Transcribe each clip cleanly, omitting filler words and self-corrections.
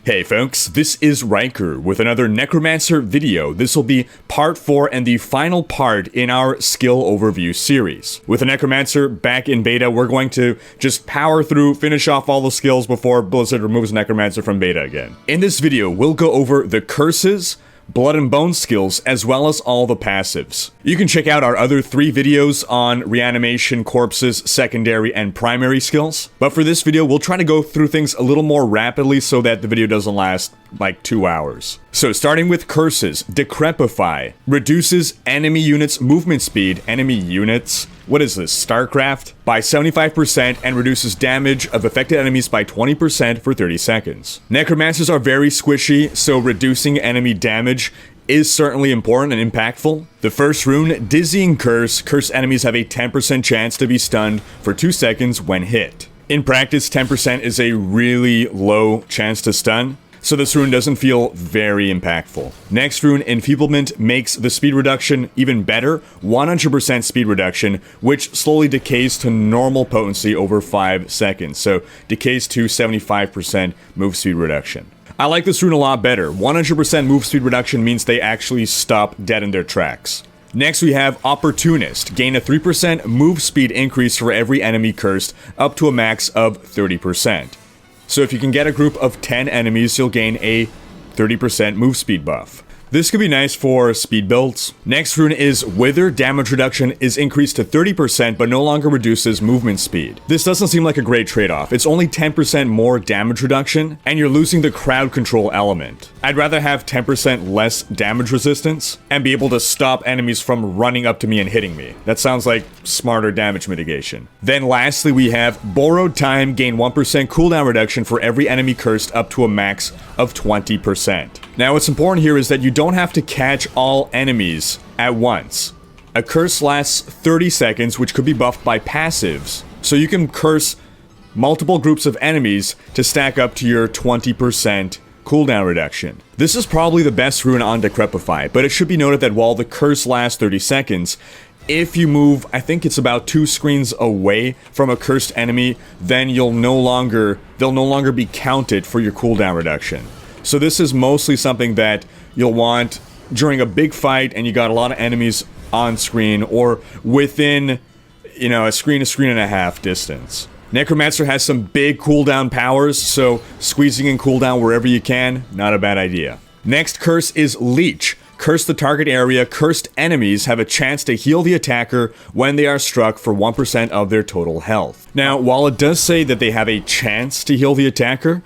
Hey folks, this is Rhykker with another Necromancer video. This will be part 4 and the final part in our skill overview series. With the Necromancer back in beta, we're going to just power through, finish off all the skills before Blizzard removes Necromancer from beta again. In this video, we'll go over the curses, blood and bone skills, as well as all the passives. You can check out our other 3 videos on reanimation, corpses, secondary, and primary skills. But for this video, we'll try to go through things a little more rapidly so that the video doesn't last like 2 hours. So starting with curses, Decrepify reduces enemy units' movement speed, what is this, StarCraft? By 75% and reduces damage of affected enemies by 20% for 30 seconds. Necromancers are very squishy, so reducing enemy damage is certainly important and impactful. The first rune, Dizzying Curse. Cursed enemies have a 10% chance to be stunned for 2 seconds when hit. In practice, 10% is a really low chance to stun, so this rune doesn't feel very impactful. Next rune, Enfeeblement, makes the speed reduction even better, 100% speed reduction, which slowly decays to normal potency over 5 seconds, so decays to 75% move speed reduction. I like this rune a lot better. 100% move speed reduction means they actually stop dead in their tracks. Next we have Opportunist, gain a 3% move speed increase for every enemy cursed, up to a max of 30%. So if you can get a group of 10 enemies, you'll gain a 30% move speed buff. This could be nice for speed builds. Next rune is Wither. Damage reduction is increased to 30%, but no longer reduces movement speed. This doesn't seem like a great trade-off. It's only 10% more damage reduction, and you're losing the crowd control element. I'd rather have 10% less damage resistance, and be able to stop enemies from running up to me and hitting me. That sounds like smarter damage mitigation. Then lastly, we have Borrowed Time, gain 1% cooldown reduction for every enemy cursed up to a max of 20%. Now what's important here is that you don't have to catch all enemies at once. A curse lasts 30 seconds, which could be buffed by passives, so you can curse multiple groups of enemies to stack up to your 20% cooldown reduction. This is probably the best rune on Decrepify, but it should be noted that while the curse lasts 30 seconds, if you move, I think it's about 2 screens away from a cursed enemy, then they'll no longer be counted for your cooldown reduction. So this is mostly something that you'll want during a big fight and you got a lot of enemies on screen or within, a screen and a half distance. Necromancer has some big cooldown powers, so squeezing in cooldown wherever you can, not a bad idea. Next curse is Leech. Curse the target area. Cursed enemies have a chance to heal the attacker when they are struck for 1% of their total health. Now, while it does say that they have a chance to heal the attacker,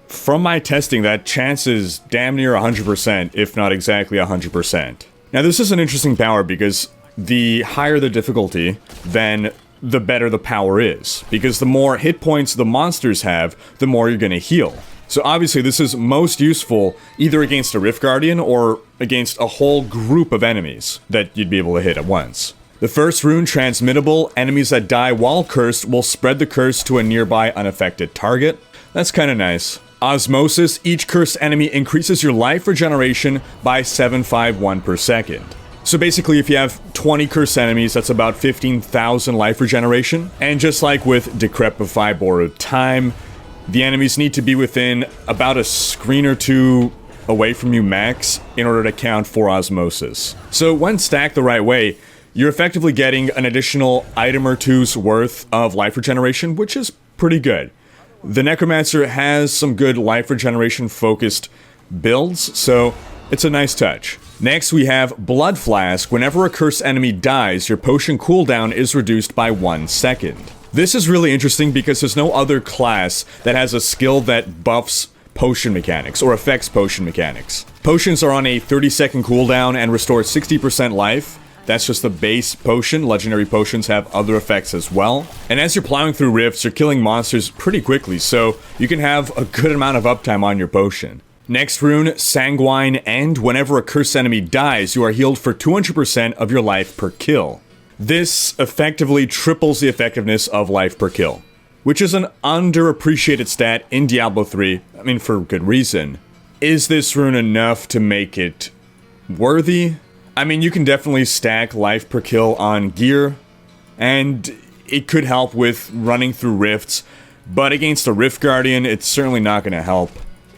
from my testing, that chance is damn near 100%, if not exactly 100%. Now, this is an interesting power because the higher the difficulty, then the better the power is. Because the more hit points the monsters have, the more you're going to heal. So obviously, this is most useful either against a Rift Guardian or against a whole group of enemies that you'd be able to hit at once. The first rune, Transmittable, enemies that die while cursed will spread the curse to a nearby unaffected target. That's kind of nice. Osmosis, each cursed enemy increases your life regeneration by 751 per second. So basically, if you have 20 cursed enemies, that's about 15,000 life regeneration. And just like with Decrepify Borrowed Time, the enemies need to be within about a screen or 2 away from you max in order to count for osmosis. So when stacked the right way, you're effectively getting an additional item or 2's worth of life regeneration, which is pretty good. The Necromancer has some good life regeneration focused builds, so it's a nice touch. Next we have Blood Flask. Whenever a cursed enemy dies, your potion cooldown is reduced by 1 second. This is really interesting because there's no other class that has a skill that buffs potion mechanics or affects potion mechanics. Potions are on a 30-second cooldown and restore 60% life. That's just the base potion. Legendary potions have other effects as well. And as you're plowing through rifts, you're killing monsters pretty quickly, so you can have a good amount of uptime on your potion. Next rune, Sanguine End. Whenever a cursed enemy dies, you are healed for 200% of your life per kill. This effectively triples the effectiveness of life per kill, which is an underappreciated stat in Diablo 3, for good reason. Is this rune enough to make it worthy? You can definitely stack life per kill on gear, and it could help with running through rifts, but against a Rift Guardian, it's certainly not going to help.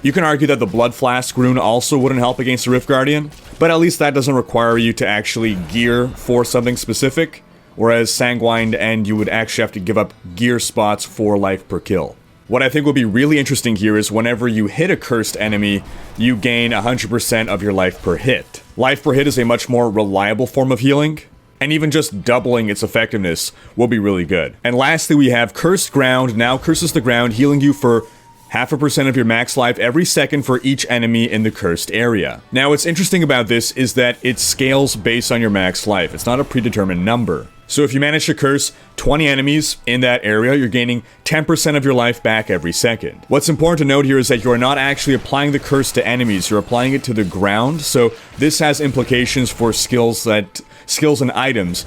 You can argue that the Blood Flask rune also wouldn't help against the Rift Guardian, but at least that doesn't require you to actually gear for something specific, whereas Sanguine and you would actually have to give up gear spots for life per kill. What I think would be really interesting here is whenever you hit a cursed enemy, you gain 100% of your life per hit. Life per hit is a much more reliable form of healing, and even just doubling its effectiveness will be really good. And lastly, we have Cursed Ground. Now curses the ground, healing you for 0.5% of your max life every second for each enemy in the cursed area. Now, what's interesting about this is that it scales based on your max life. It's not a predetermined number. So if you manage to curse 20 enemies in that area, you're gaining 10% of your life back every second. What's important to note here is that you are not actually applying the curse to enemies, you're applying it to the ground, so this has implications for skills and items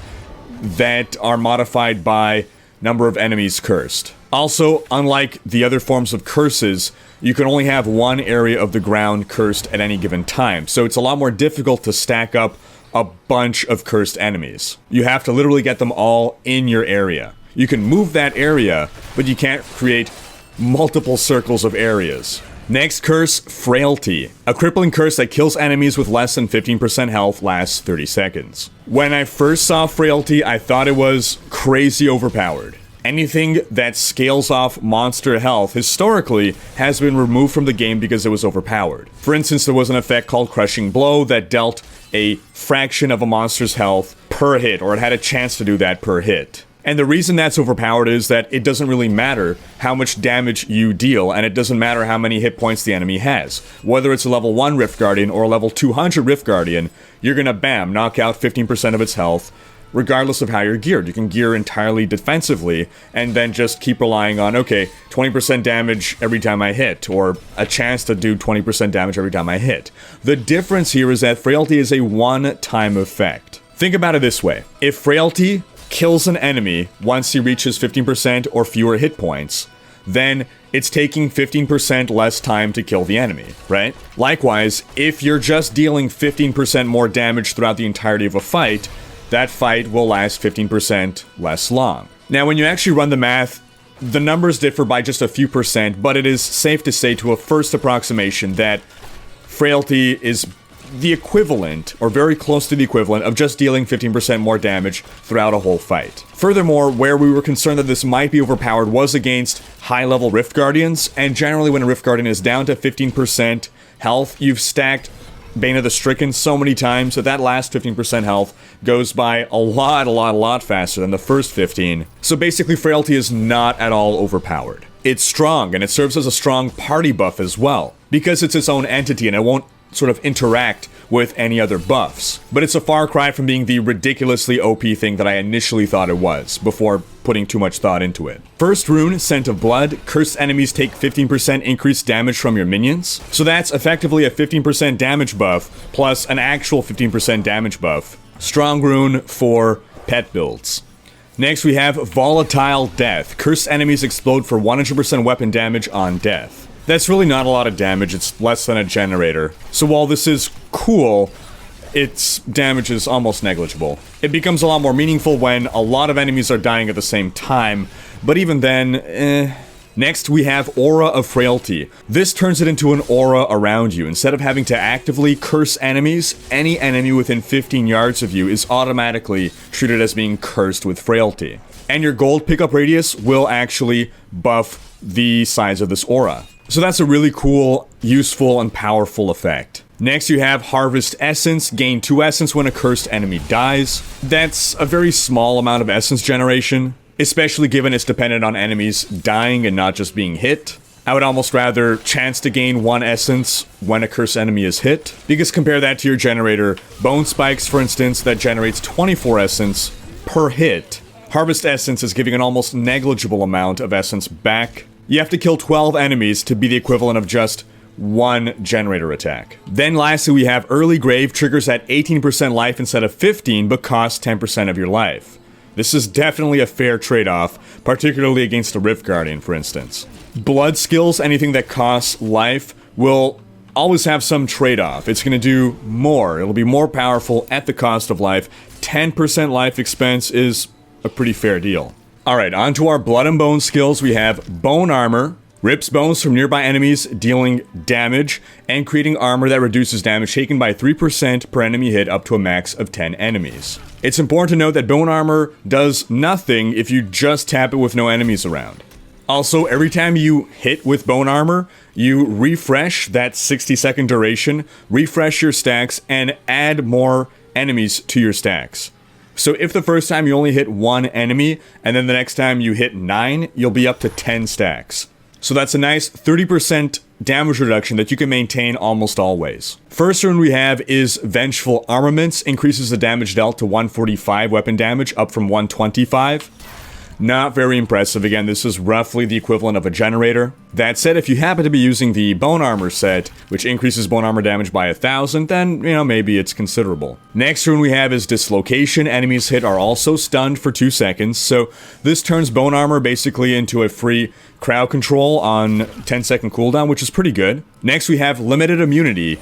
that are modified by number of enemies cursed. Also, unlike the other forms of curses, you can only have one area of the ground cursed at any given time, so it's a lot more difficult to stack up a bunch of cursed enemies. You have to literally get them all in your area. You can move that area, but you can't create multiple circles of areas. Next curse, Frailty. A crippling curse that kills enemies with less than 15% health lasts 30 seconds. When I first saw Frailty, I thought it was crazy overpowered. Anything that scales off monster health historically has been removed from the game because it was overpowered. For instance, there was an effect called Crushing Blow that dealt a fraction of a monster's health per hit, or it had a chance to do that per hit. And the reason that's overpowered is that it doesn't really matter how much damage you deal, and it doesn't matter how many hit points the enemy has. Whether it's a level 1 Rift Guardian or a level 200 Rift Guardian, you're gonna bam, knock out 15% of its health, regardless of how you're geared. You can gear entirely defensively, and then just keep relying on, okay, 20% damage every time I hit, or a chance to do 20% damage every time I hit. The difference here is that Frailty is a one-time effect. Think about it this way. If Frailty kills an enemy once he reaches 15% or fewer hit points, then it's taking 15% less time to kill the enemy, right? Likewise, if you're just dealing 15% more damage throughout the entirety of a fight, that fight will last 15% less long. Now, when you actually run the math, the numbers differ by just a few percent, but it is safe to say to a first approximation that Frailty is the equivalent, or very close to the equivalent, of just dealing 15% more damage throughout a whole fight. Furthermore, where we were concerned that this might be overpowered was against high-level Rift Guardians, and generally when a Rift Guardian is down to 15% health, you've stacked Bane of the Stricken so many times that that last 15% health goes by a lot faster than the first 15. So basically, Frailty is not at all overpowered. It's strong, and it serves as a strong party buff as well, because it's its own entity and it won't sort of interact with any other buffs. But it's a far cry from being the ridiculously OP thing that I initially thought it was, before putting too much thought into it. First rune, Scent of Blood. Cursed enemies take 15% increased damage from your minions. So that's effectively a 15% damage buff, plus an actual 15% damage buff. Strong rune for pet builds. Next we have Volatile Death. Cursed enemies explode for 100% weapon damage on death. That's really not a lot of damage, it's less than a generator. So while this is cool, its damage is almost negligible. It becomes a lot more meaningful when a lot of enemies are dying at the same time, but even then, Next, we have Aura of Frailty. This turns it into an aura around you. Instead of having to actively curse enemies, any enemy within 15 yards of you is automatically treated as being cursed with Frailty. And your gold pickup radius will actually buff the size of this aura. So that's a really cool, useful, and powerful effect. Next you have Harvest Essence. Gain 2 essence when a cursed enemy dies. That's a very small amount of essence generation, especially given it's dependent on enemies dying and not just being hit. I would almost rather chance to gain 1 essence when a cursed enemy is hit, because compare that to your generator. Bone Spikes, for instance, that generates 24 essence per hit. Harvest Essence is giving an almost negligible amount of essence back. You have to kill 12 enemies to be the equivalent of just 1 generator attack. Then lastly we have Early Grave. Triggers at 18% life instead of 15, but costs 10% of your life. This is definitely a fair trade-off, particularly against a Rift Guardian, for instance. Blood skills, anything that costs life, will always have some trade-off. It's going to do more. It'll be more powerful at the cost of life. 10% life expense is a pretty fair deal. Alright, on to our Blood and Bone skills. We have Bone Armor. Rips bones from nearby enemies, dealing damage, and creating armor that reduces damage taken by 3% per enemy hit up to a max of 10 enemies. It's important to note that bone armor does nothing if you just tap it with no enemies around. Also, every time you hit with bone armor, you refresh that 60-second duration, refresh your stacks, and add more enemies to your stacks. So if the first time you only hit 1 enemy, and then the next time you hit 9, you'll be up to 10 stacks. So that's a nice 30% damage reduction that you can maintain almost always. First rune we have is Vengeful Armaments, increases the damage dealt to 145 weapon damage, up from 125. Not very impressive. Again, this is roughly the equivalent of a generator. That said, if you happen to be using the bone armor set, which increases bone armor damage by 1,000, then, maybe it's considerable. Next rune we have is Dislocation. Enemies hit are also stunned for 2 seconds, so this turns bone armor basically into a free crowd control on 10-second cooldown, which is pretty good. Next we have Limited Immunity,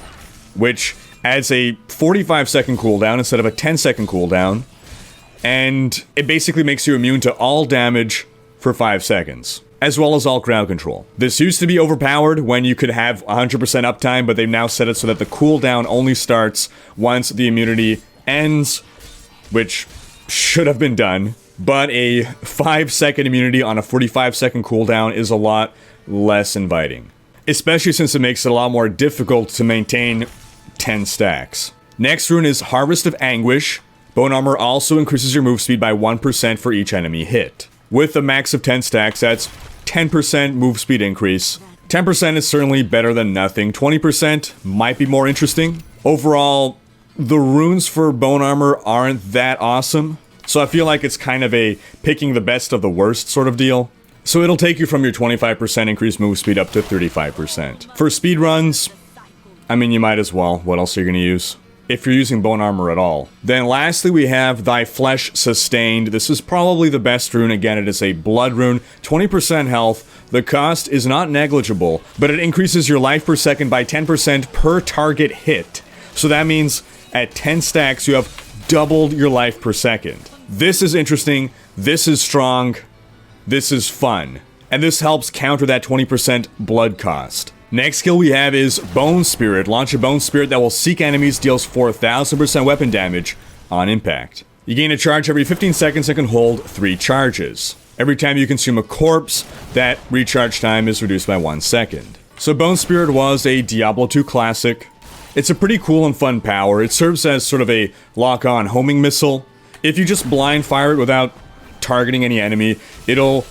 which adds a 45-second cooldown instead of a 10-second cooldown. And it basically makes you immune to all damage for 5 seconds, as well as all crowd control. This used to be overpowered when you could have 100% uptime, but they've now set it so that the cooldown only starts once the immunity ends, which should have been done. But a 5-second immunity on a 45-second cooldown is a lot less inviting, especially since it makes it a lot more difficult to maintain 10 stacks. Next rune is Harvest of Anguish. Bone armor also increases your move speed by 1% for each enemy hit. With a max of 10 stacks, that's 10% move speed increase. 10% is certainly better than nothing. 20% might be more interesting. Overall, the runes for bone armor aren't that awesome, so I feel like it's kind of a picking the best of the worst sort of deal. So it'll take you from your 25% increased move speed up to 35%. For speed runs, you might as well. What else are you going to use? If you're using bone armor at all. Then lastly we have Thy Flesh Sustained. This is probably the best rune. Again, it is a blood rune, 20% health. The cost is not negligible, but it increases your life per second by 10% per target hit. So that means at 10 stacks you have doubled your life per second. This is interesting, this is strong, this is fun, and this helps counter that 20% blood cost. Next skill we have is Bone Spirit. Launch a Bone Spirit that will seek enemies, deals 4,000% weapon damage on impact. You gain a charge every 15 seconds and can hold 3 charges. Every time you consume a corpse, that recharge time is reduced by 1 second. So Bone Spirit was a Diablo 2 classic. It's a pretty cool and fun power. It serves as sort of a lock-on homing missile. If you just blind fire it without targeting any enemy, it'll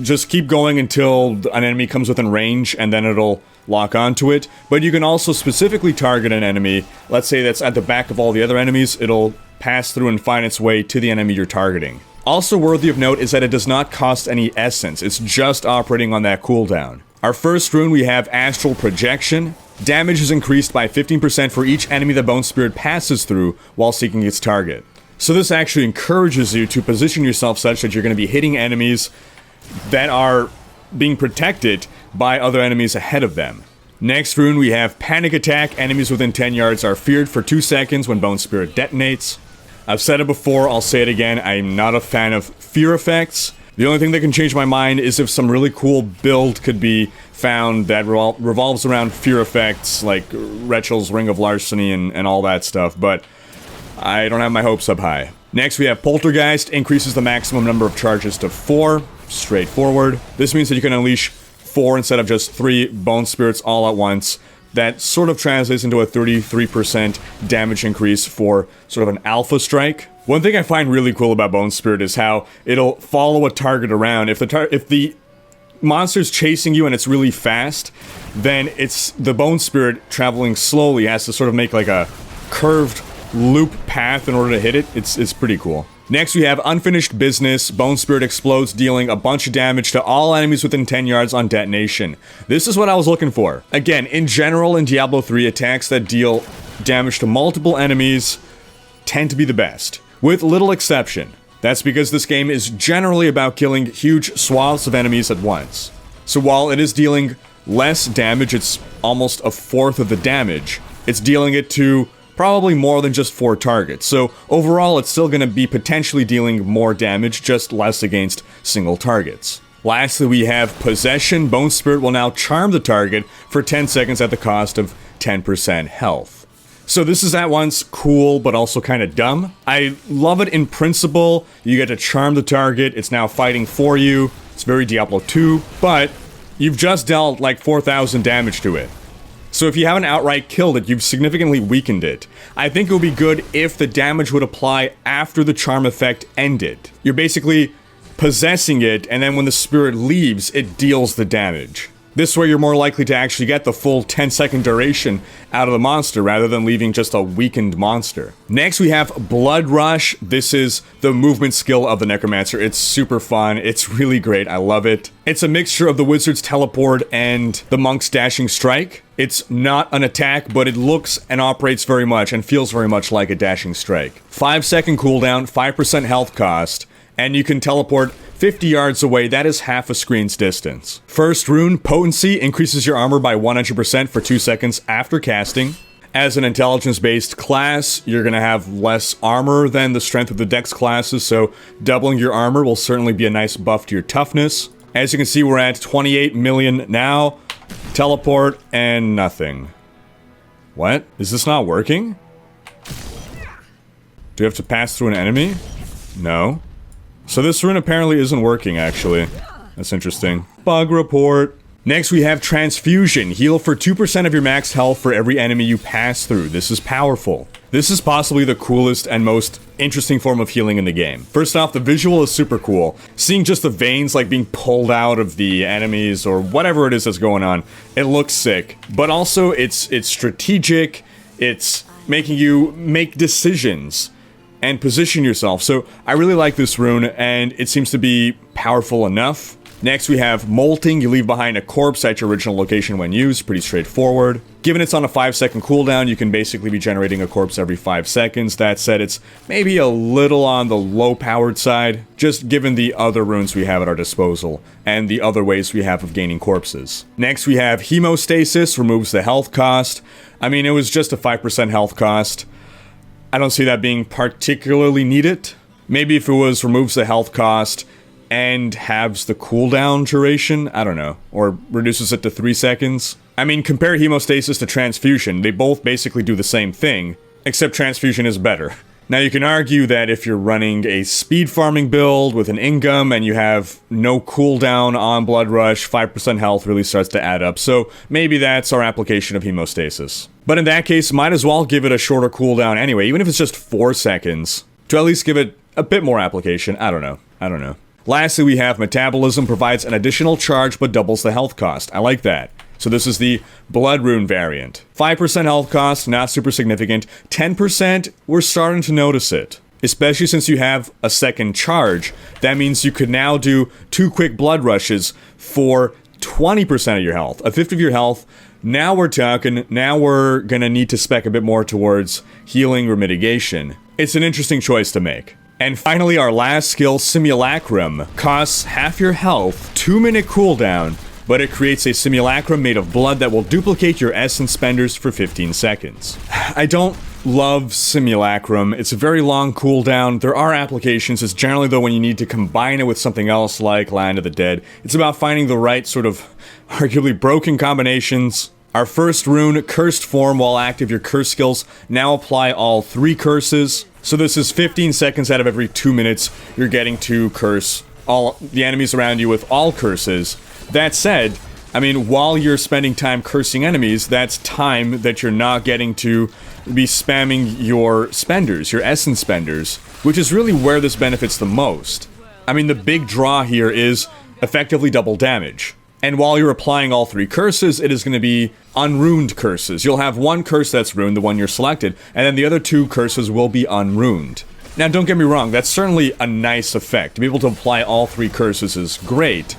just keep going until an enemy comes within range, and then it'll lock onto it. But you can also specifically target an enemy, let's say that's at the back of all the other enemies, it'll pass through and find its way to the enemy you're targeting. Also worthy of note is that it does not cost any essence, it's just operating on that cooldown. Our first rune we have Astral Projection. Damage is increased by 15% for each enemy the Bone Spirit passes through while seeking its target. So this actually encourages you to position yourself such that you're going to be hitting enemies that are being protected by other enemies ahead of them. Next rune we have Panic Attack. Enemies within 10 yards are feared for 2 seconds when Bone Spirit detonates. I've said it before, I'll say it again, I'm not a fan of fear effects. The only thing that can change my mind is if some really cool build could be found that revolves around fear effects, like Rechel's Ring of Larceny and all that stuff, but I don't have my hopes up high. Next we have Poltergeist. Increases the maximum number of charges to 4. Straightforward. This means that you can unleash 4 instead of just 3 Bone Spirits all at once. That sort of translates into a 33% damage increase for sort of an alpha strike. One thing I find really cool about Bone Spirit is how it'll follow a target around. If the monster's chasing you and it's really fast, then it's the Bone Spirit traveling slowly has to sort of make like a curved loop path in order to hit it. It's pretty cool. Next we have Unfinished Business. Bone Spirit explodes, dealing a bunch of damage to all enemies within 10 yards on detonation. This is what I was looking for. Again, in general in Diablo 3, attacks that deal damage to multiple enemies tend to be the best, with little exception. That's because this game is generally about killing huge swaths of enemies at once. So while it is dealing less damage, it's almost a fourth of the damage, it's dealing it to probably more than just 4 targets, so overall it's still going to be potentially dealing more damage, just less against single targets. Lastly, we have Possession. Bone Spirit will now charm the target for 10 seconds at the cost of 10% health. So this is at once cool, but also kind of dumb. I love it in principle. You get to charm the target. It's now fighting for you. It's very Diablo 2, but you've just dealt like 4,000 damage to it. So if you haven't outright killed it, you've significantly weakened it. I think it would be good if the damage would apply after the charm effect ended. You're basically possessing it, and then when the spirit leaves, it deals the damage. This way you're more likely to actually get the full 10-second duration out of the monster rather than leaving just a weakened monster. Next we have Blood Rush. This is the movement skill of the Necromancer. It's super fun. It's really great. I love it. It's a mixture of the Wizard's Teleport and the Monk's Dashing Strike. It's not an attack, but it looks and operates very much and feels very much like a Dashing Strike. 5-second cooldown, 5% health cost, and you can teleport 50 yards away. That is half a screen's distance. First rune, Potency, increases your armor by 100% for 2 seconds after casting. As an intelligence-based class, you're gonna have less armor than the strength of the dex classes, so doubling your armor will certainly be a nice buff to your toughness. As you can see, we're at 28 million now. Teleport, and nothing. What? Is this not working? Do you have to pass through an enemy? No. So this rune apparently isn't working, actually. That's interesting. Bug report. Next we have Transfusion. Heal for 2% of your max health for every enemy you pass through. This is powerful. This is possibly the coolest and most interesting form of healing in the game. First off, the visual is super cool. Seeing just the veins like being pulled out of the enemies or whatever it is that's going on, it looks sick. But also it's strategic. It's making you make decisions and position yourself. So I really like this rune, and it seems to be powerful enough. Next we have Molting. You leave behind a corpse at your original location when used. Pretty straightforward. Given it's on a 5-second cooldown, you can basically be generating a corpse every 5 seconds. That said, it's maybe a little on the low-powered side, just given the other runes we have at our disposal, and the other ways we have of gaining corpses. Next we have Hemostasis. Removes the health cost. I mean, it was just a 5% health cost. I don't see that being particularly needed. Maybe if it was removes the health cost and halves the cooldown duration, I don't know, or reduces it to 3 seconds. I mean, compare Hemostasis to Transfusion. They both basically do the same thing, except Transfusion is better. Now you can argue that if you're running a speed farming build with an Ingum and you have no cooldown on Blood Rush, 5% health really starts to add up, so maybe that's our application of Hemostasis. But in that case, might as well give it a shorter cooldown anyway, even if it's just 4 seconds, to at least give it a bit more application. I don't know. Lastly, we have Metabolism. Provides an additional charge but doubles the health cost. I like that. So this is the Blood Rune variant. 5% health cost, not super significant. 10%, we're starting to notice it. Especially since you have a second charge. That means you could now do 2 quick blood rushes for 20% of your health. A fifth of your health. Now we're talking. Now we're gonna need to spec a bit more towards healing or mitigation. It's an interesting choice to make. And finally, our last skill, Simulacrum. Costs half your health, 2-minute cooldown, but it creates a simulacrum made of blood that will duplicate your essence spenders for 15 seconds. I don't love Simulacrum. It's a very long cooldown. There are applications. It's generally, though, when you need to combine it with something else like Land of the Dead. It's about finding the right sort of arguably broken combinations. Our first rune, Cursed Form. While active, your curse skills now apply all 3 curses. So this is 15 seconds out of every 2 minutes you're getting to curse all the enemies around you with all curses. That said, I mean, while you're spending time cursing enemies, that's time that you're not getting to be spamming your spenders, your essence spenders, which is really where this benefits the most. I mean, the big draw here is effectively double damage. And while you're applying all 3 curses, it is going to be unruned curses. You'll have 1 curse that's runed, the one you're selected, and then the other 2 curses will be unruned. Now, don't get me wrong, that's certainly a nice effect. To be able to apply all 3 curses is great,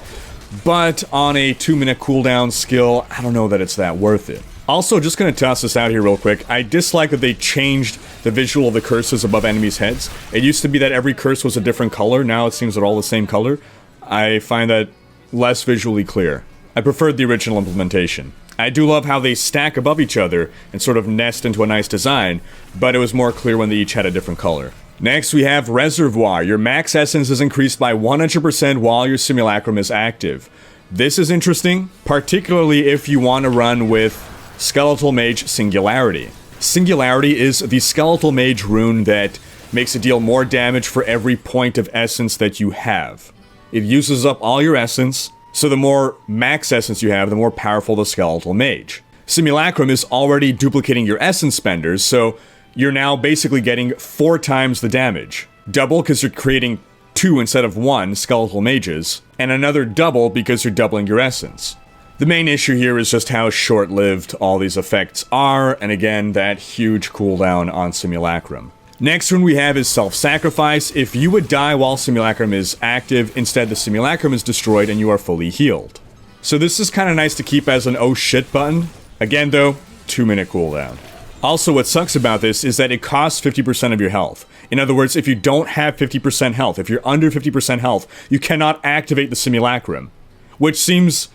but on a 2-minute cooldown skill, I don't know that it's that worth it. Also, just gonna toss this out here real quick, I dislike that they changed the visual of the curses above enemies' heads. It used to be that every curse was a different color, now it seems they're all the same color. I find that less visually clear. I preferred the original implementation. I do love how they stack above each other and sort of nest into a nice design, but it was more clear when they each had a different color. Next, we have Reservoir. Your max essence is increased by 100% while your Simulacrum is active. This is interesting, particularly if you want to run with Skeletal Mage Singularity. Singularity is the Skeletal Mage rune that makes it deal more damage for every point of essence that you have. It uses up all your essence, so the more max essence you have, the more powerful the Skeletal Mage. Simulacrum is already duplicating your essence spenders, so you're now basically getting 4 times the damage. Double because you're creating 2 instead of 1 Skeletal Mages, and another double because you're doubling your essence. The main issue here is just how short-lived all these effects are, and again, that huge cooldown on Simulacrum. Next one we have is Self-Sacrifice. If you would die while Simulacrum is active, instead the Simulacrum is destroyed and you are fully healed. So this is kind of nice to keep as an oh shit button. Again though, 2-minute cooldown. Also, what sucks about this is that it costs 50% of your health. In other words, if you don't have 50% health, if you're under 50% health, you cannot activate the Simulacrum, which seems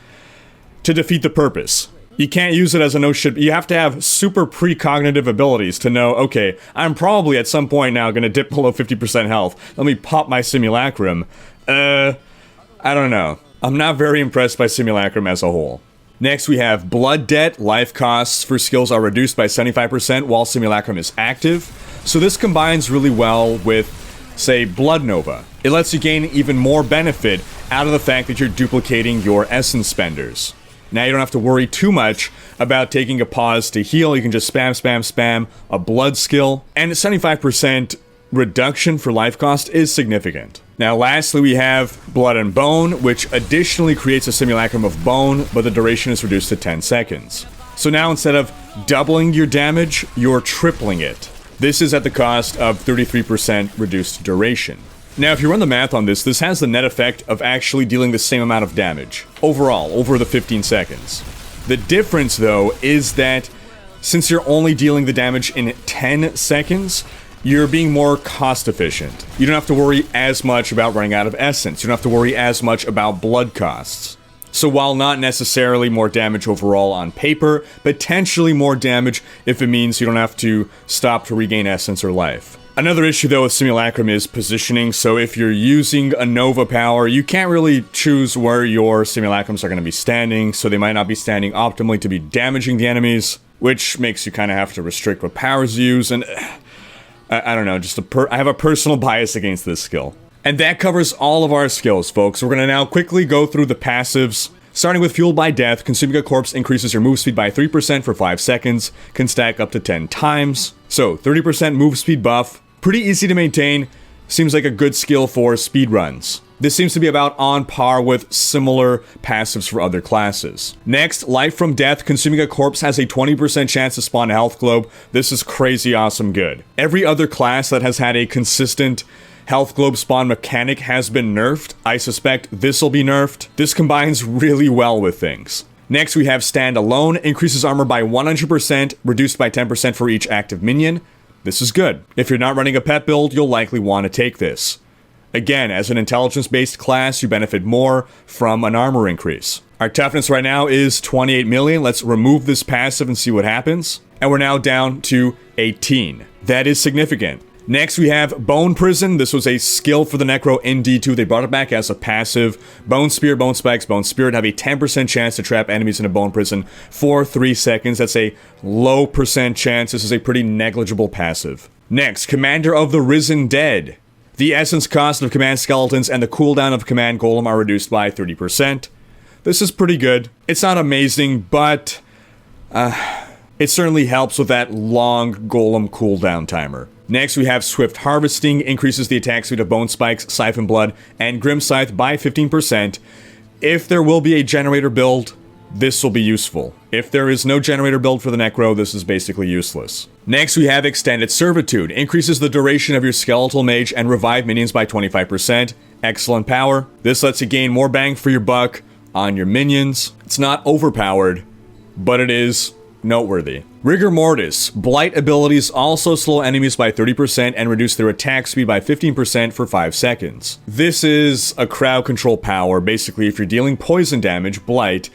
to defeat the purpose. You can't use it as a no shit. You have to have super precognitive abilities to know, okay, I'm probably at some point now gonna dip below 50% health. Let me pop my Simulacrum. I don't know. I'm not very impressed by Simulacrum as a whole. Next, we have Blood Debt. Life costs for skills are reduced by 75% while Simulacrum is active. So this combines really well with, say, Blood Nova. It lets you gain even more benefit out of the fact that you're duplicating your essence spenders. Now you don't have to worry too much about taking a pause to heal. You can just spam a blood skill. And 75% reduction for life cost is significant. Now lastly we have Blood and Bone, which additionally creates a Simulacrum of Bone, but the duration is reduced to 10 seconds. So now instead of doubling your damage, you're tripling it. This is at the cost of 33% reduced duration. Now if you run the math on this, this has the net effect of actually dealing the same amount of damage overall over the 15 seconds. The difference though is that since you're only dealing the damage in 10 seconds, you're being more cost efficient. You don't have to worry as much about running out of essence. You don't have to worry as much about blood costs. So while not necessarily more damage overall on paper, potentially more damage if it means you don't have to stop to regain essence or life. Another issue though with Simulacrum is positioning, so if you're using a Nova power, you can't really choose where your Simulacrums are going to be standing, so they might not be standing optimally to be damaging the enemies, which makes you kind of have to restrict what powers you use, and I don't know, I have a personal bias against this skill. And that covers all of our skills, folks. We're going to now quickly go through the passives. Starting with Fueled by Death, consuming a corpse increases your move speed by 3% for 5 seconds, can stack up to 10 times. So, 30% move speed buff, pretty easy to maintain, seems like a good skill for speedruns. This seems to be about on par with similar passives for other classes. Next, Life from Death. Consuming a corpse has a 20% chance to spawn a health globe. This is crazy awesome good. Every other class that has had a consistent health globe spawn mechanic has been nerfed. I suspect this will be nerfed. This combines really well with things. Next, we have Stand Alone. Increases armor by 100%, reduced by 10% for each active minion. This is good. If you're not running a pet build, you'll likely want to take this. Again, as an intelligence-based class, you benefit more from an armor increase. Our toughness right now is 28 million. Let's remove this passive and see what happens. And we're now down to 18. That is significant. Next, we have Bone Prison. This was a skill for the Necro in D2. They brought it back as a passive. Bone Spear, Bone Spikes, Bone Spirit have a 10% chance to trap enemies in a Bone Prison for 3 seconds. That's a low percent chance. This is a pretty negligible passive. Next, Commander of the Risen Dead. The essence cost of command skeletons and the cooldown of command golem are reduced by 30%. This is pretty good. It's not amazing, but it certainly helps with that long golem cooldown timer. Next, we have Swift Harvesting. Increases the attack speed of Bone Spikes, Siphon Blood, and Grim Scythe by 15%. If there will be a generator build, this will be useful. If there is no generator build for the Necro, this is basically useless. Next, we have Extended Servitude. Increases the duration of your Skeletal Mage and revive minions by 25%. Excellent power. This lets you gain more bang for your buck on your minions. It's not overpowered, but it is noteworthy. Rigor Mortis. Blight abilities also slow enemies by 30% and reduce their attack speed by 15% for 5 seconds. This is a crowd control power. Basically, if you're dealing poison damage, Blight,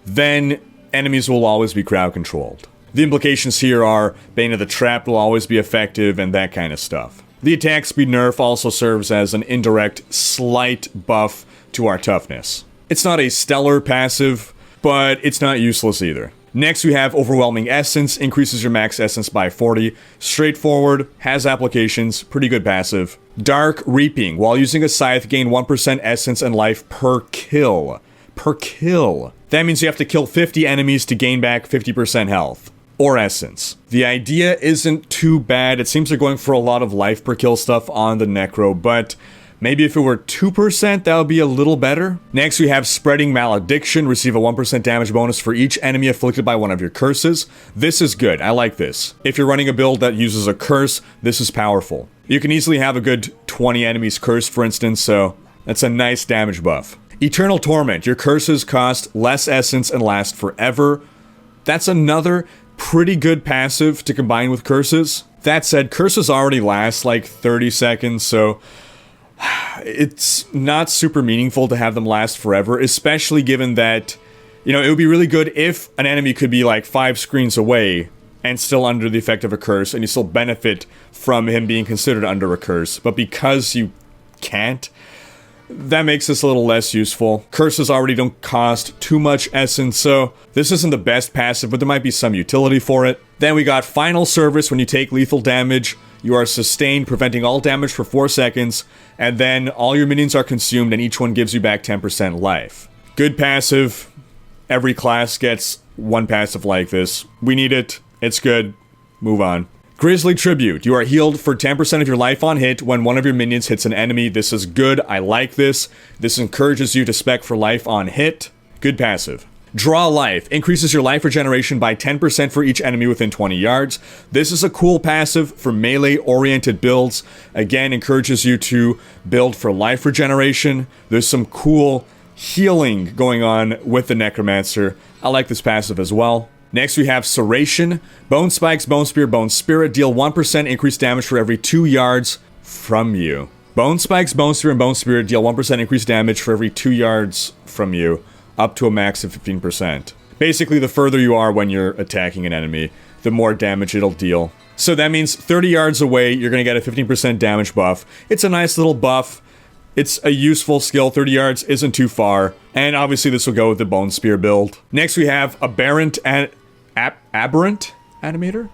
then enemies will always be crowd controlled. The implications here are Bane of the Trapped will always be effective and that kind of stuff. The attack speed nerf also serves as an indirect slight buff to our toughness. It's not a stellar passive, but it's not useless either. Next we have Overwhelming Essence, increases your max essence by 40. Straightforward, has applications, pretty good passive. Dark Reaping, while using a scythe, gain 1% essence and life per kill. Per kill. That means you have to kill 50 enemies to gain back 50% health. Or essence. The idea isn't too bad. It seems they're going for a lot of life per kill stuff on the Necro, but maybe if it were 2%, that would be a little better. Next, we have Spreading Malediction. Receive a 1% damage bonus for each enemy afflicted by one of your curses. This is good. I like this. If you're running a build that uses a curse, this is powerful. You can easily have a good 20 enemies cursed, for instance, so that's a nice damage buff. Eternal Torment. Your curses cost less essence and last forever. That's another pretty good passive to combine with curses. That said, curses already last like 30 seconds, so it's not super meaningful to have them last forever, especially given that, you know, it would be really good if an enemy could be like 5 screens away and still under the effect of a curse, and you still benefit from him being considered under a curse. But because you can't, that makes this a little less useful. Curses already don't cost too much essence, so this isn't the best passive, but there might be some utility for it. Then we got Final Service. When you take lethal damage, you are sustained, preventing all damage for 4 seconds, and then all your minions are consumed and each one gives you back 10% life. Good passive. Every class gets one passive like this. We need it. It's good. Move on. Grisly Tribute. You are healed for 10% of your life on hit when one of your minions hits an enemy. This is good. I like this. This encourages you to spec for life on hit. Good passive. Draw Life. Increases your life regeneration by 10% for each enemy within 20 yards. This is a cool passive for melee-oriented builds. Again, encourages you to build for life regeneration. There's some cool healing going on with the Necromancer. I like this passive as well. Next we have Serration. Bone Spikes, Bone Spear, Bone Spirit deal 1% increased damage for every 2 yards from you. Bone Spikes, Bone Spear, and Bone Spirit deal 1% increased damage for every 2 yards from you, up to a max of 15%. Basically, the further you are when you're attacking an enemy, the more damage it'll deal. So that means 30 yards away, you're going to get a 15% damage buff. It's a nice little buff. It's a useful skill. 30 yards isn't too far. And obviously this will go with the Bone Spear build. Next we have Aberrant Aberrant Animator?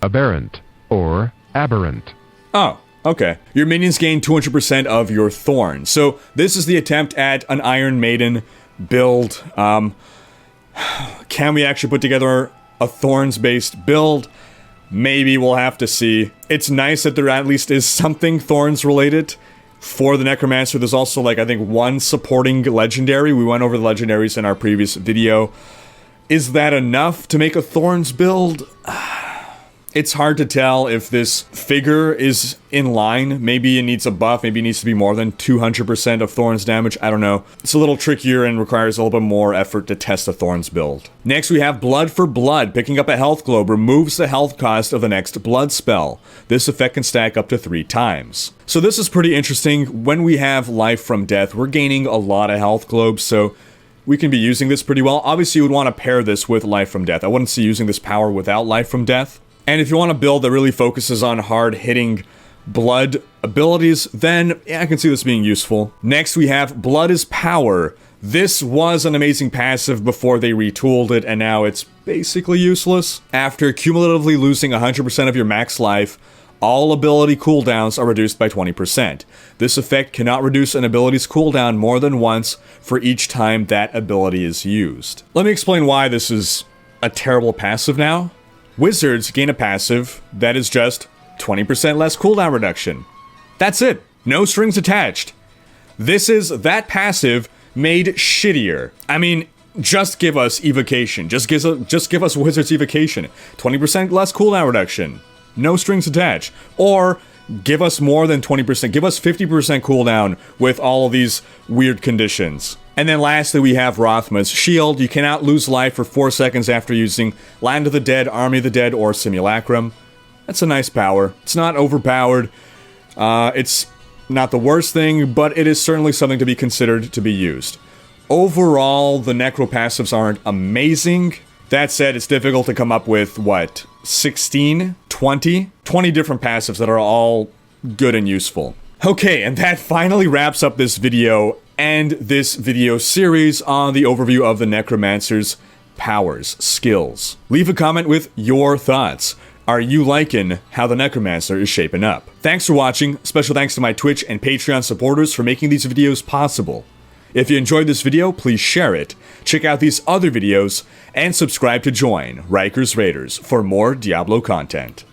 Aberrant or Aberrant. Oh, okay. Your minions gain 200% of your thorn. So this is the attempt at an Iron Maiden build. Can we actually put together a thorns-based build? Maybe, we'll have to see. It's nice that there at least is something thorns related for the Necromancer. There's also, like, I think one supporting legendary. We went over the legendaries in our previous video. Is that enough to make a thorns build? It's hard to tell if this figure is in line. Maybe it needs a buff. Maybe it needs to be more than 200% of Thorns damage. I don't know. It's a little trickier and requires a little bit more effort to test a Thorns build. Next, we have Blood for Blood. Picking up a health globe removes the health cost of the next blood spell. This effect can stack up to 3 times. So this is pretty interesting. When we have Life from Death, we're gaining a lot of health globes, so we can be using this pretty well. Obviously, you would want to pair this with Life from Death. I wouldn't see using this power without Life from Death. And if you want a build that really focuses on hard-hitting blood abilities, then yeah, I can see this being useful. Next, we have Blood is Power. This was an amazing passive before they retooled it, and now it's basically useless. After cumulatively losing 100% of your max life, all ability cooldowns are reduced by 20%. This effect cannot reduce an ability's cooldown more than once for each time that ability is used. Let me explain why this is a terrible passive now. Wizards gain a passive that is just 20% less cooldown reduction. That's it. No strings attached. This is that passive made shittier. I mean, just give us Evocation. Just give us Wizards Evocation. 20% less cooldown reduction. No strings attached. Or give us more than 20%. Give us 50% cooldown with all of these weird conditions. And then lastly, we have Rothma's Shield. You cannot lose life for 4 seconds after using Land of the Dead, Army of the Dead, or Simulacrum. That's a nice power. It's not overpowered. It's not the worst thing, but it is certainly something to be considered to be used. Overall, the Necro passives aren't amazing. That said, it's difficult to come up with, what, 16, 20 20 different passives that are all good and useful. Okay, and that finally wraps up this video and this video series on the overview of the Necromancer's powers, skills. Leave a comment with your thoughts. Are you liking how the Necromancer is shaping up? Thanks for watching. Special thanks to my Twitch and Patreon supporters for making these videos possible. If you enjoyed this video, please share it, check out these other videos, and subscribe to join Rhykker's Raiders for more Diablo content.